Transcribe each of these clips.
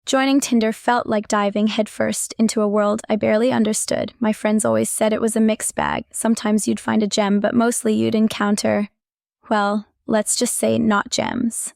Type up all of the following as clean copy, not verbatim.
Joining Tinder felt like diving headfirst into a world I barely understood. My friends always said it was a mixed bag. Sometimes you'd find a gem, but mostly you'd encounter, well, let's just say not gems.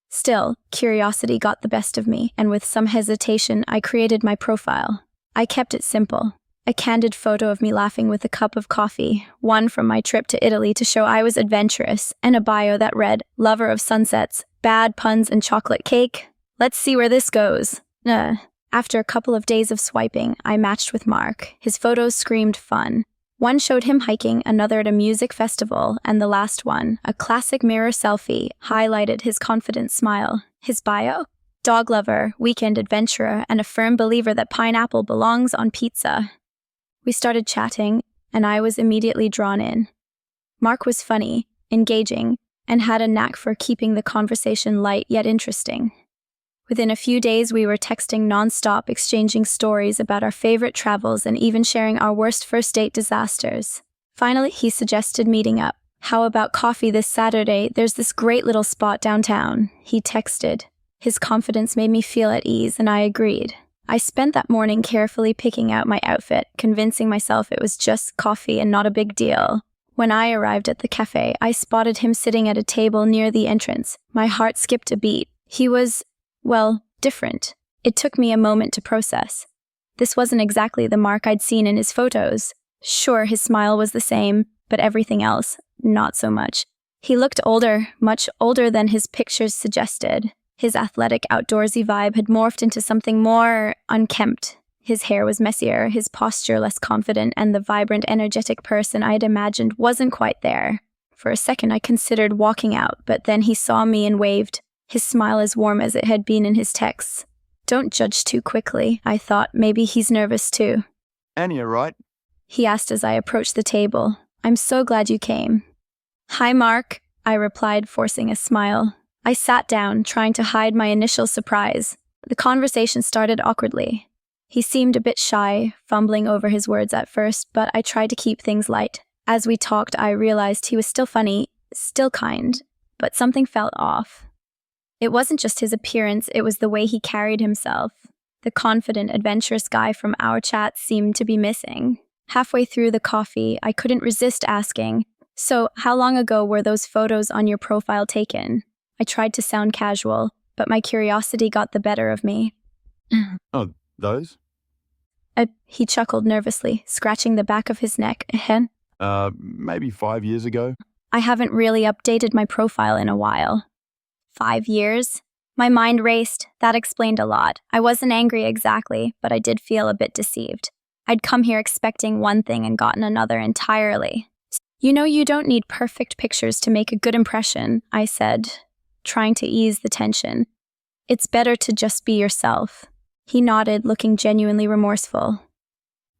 Still, curiosity got the best of me, and with some hesitation, I created my profile. I kept it simple. A candid photo of me laughing with a cup of coffee, one from my trip to Italy to show I was adventurous, and a bio that read, lover of sunsets, bad puns and chocolate cake. Let's see where this goes. After a couple of days of swiping, I matched with Mark. His photos screamed fun. One showed him hiking, another at a music festival, and the last one, a classic mirror selfie, highlighted his confident smile. His bio? Dog lover, weekend adventurer, and a firm believer that pineapple belongs on pizza. We started chatting, and I was immediately drawn in. Mark was funny, engaging, and had a knack for keeping the conversation light yet interesting. Within a few days, we were texting nonstop, exchanging stories about our favorite travels and even sharing our worst first date disasters. Finally, he suggested meeting up. How about coffee this Saturday? There's this great little spot downtown. He texted. His confidence made me feel at ease, and I agreed. I spent that morning carefully picking out my outfit, convincing myself it was just coffee and not a big deal. When I arrived at the cafe, I spotted him sitting at a table near the entrance. My heart skipped a beat. He was, well, different. It took me a moment to process. This wasn't exactly the Mark I'd seen in his photos. Sure, his smile was the same, but everything else, not so much. He looked older, much older than his pictures suggested. His athletic, outdoorsy vibe had morphed into something more unkempt. His hair was messier, his posture less confident, and the vibrant, energetic person I'd imagined wasn't quite there. For a second, I considered walking out, but then he saw me and waved. His smile as warm as it had been in his texts. Don't judge too quickly, I thought. Maybe he's nervous too. Anya, right? He asked as I approached the table. I'm so glad you came. Hi, Mark, I replied, forcing a smile. I sat down, trying to hide my initial surprise. The conversation started awkwardly. He seemed a bit shy, fumbling over his words at first, but I tried to keep things light. As we talked, I realized he was still funny, still kind, but something felt off. It wasn't just his appearance, it was the way he carried himself. The confident, adventurous guy from our chat seemed to be missing. Halfway through the coffee, I couldn't resist asking, so how long ago were those photos on your profile taken? I tried to sound casual, but my curiosity got the better of me. Oh, those? He chuckled nervously, scratching the back of his neck. Maybe 5 years ago. I haven't really updated my profile in a while. 5 years? My mind raced. That explained a lot. I wasn't angry exactly, but I did feel a bit deceived. I'd come here expecting one thing and gotten another entirely. You know, you don't need perfect pictures to make a good impression, I said, trying to ease the tension. It's better to just be yourself. He nodded, looking genuinely remorseful.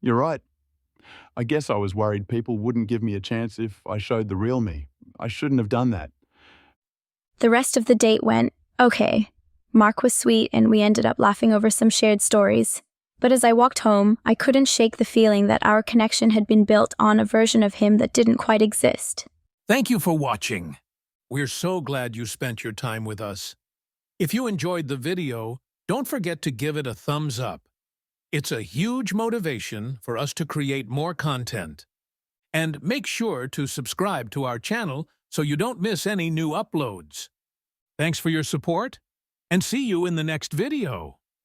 You're right. I guess I was worried people wouldn't give me a chance if I showed the real me. I shouldn't have done that. The rest of the date went okay. Mark was sweet, and we ended up laughing over some shared stories. But as I walked home, I couldn't shake the feeling that our connection had been built on a version of him that didn't quite exist. Thank you for watching. We're so glad you spent your time with us. If you enjoyed the video, don't forget to give it a thumbs up. It's a huge motivation for us to create more content. And make sure to subscribe to our channel so you don't miss any new uploads. Thanks for your support, and see you in the next video.